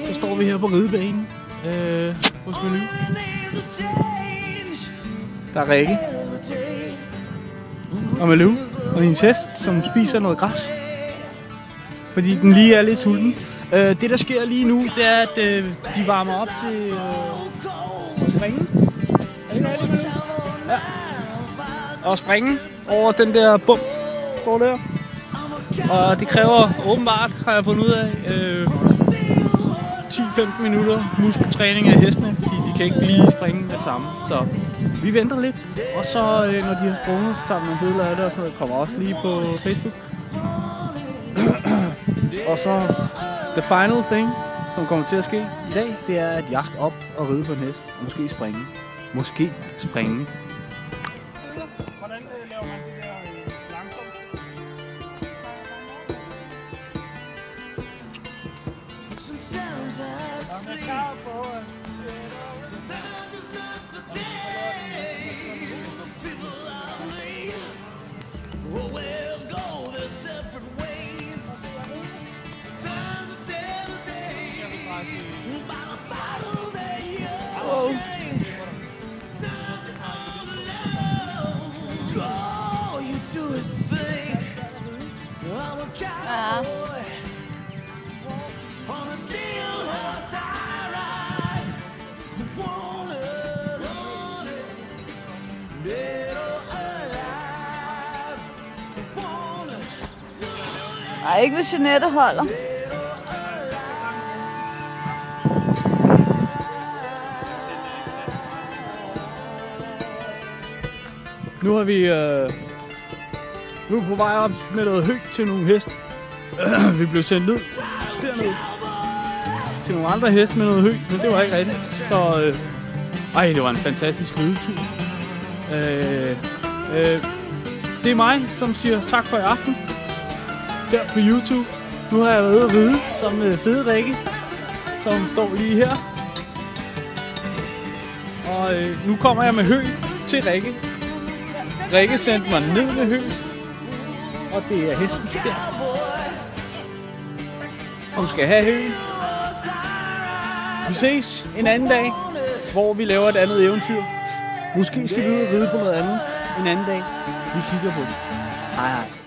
Så står vi her på ridebanen hos Menu. Der er Rikke og Malou og hendes hest, som spiser noget græs, fordi den lige er lidt sulten. Det der sker lige nu, det er at de varmer op til springen. Er det rigtigt, Malou? Ja. Og springe over den der bum, står der. Og det kræver åbenbart, har jeg fundet ud af, 10-15 minutter muskeltræning af hestene, fordi de kan ikke lige springe med det samme. Så vi venter lidt, og så når de har sprunget, så tager vi nogle billeder af det, og så kommer også lige på Facebook. Og så the final thing, som kommer til at ske i dag, det er, at jeg skal op og ride på en hest, og måske springe. Måske springe. Hvordan laver man det der langsomt? Jeg er klar på, at Ej, ikke hvis Jeanette holder. Nu er vi nu på vej op med noget hø til nogle heste. Vi blev sendt ned dernede til nogle andre heste med noget hø, men det var ikke rigtigt. Så det var en fantastisk ridetur. Det er mig, som siger tak for i aften her på YouTube. Nu har jeg været ude at ride sammen med fede Rikke, som står lige her. Og nu kommer jeg med hø til Rikke. Rikke sendte mig ned med hø, og det er hesten der, som skal have hø. Vi ses en anden dag, hvor vi laver et andet eventyr. Måske skal vi ud og ride på noget andet en anden dag. Vi kigger på det. Hej hej.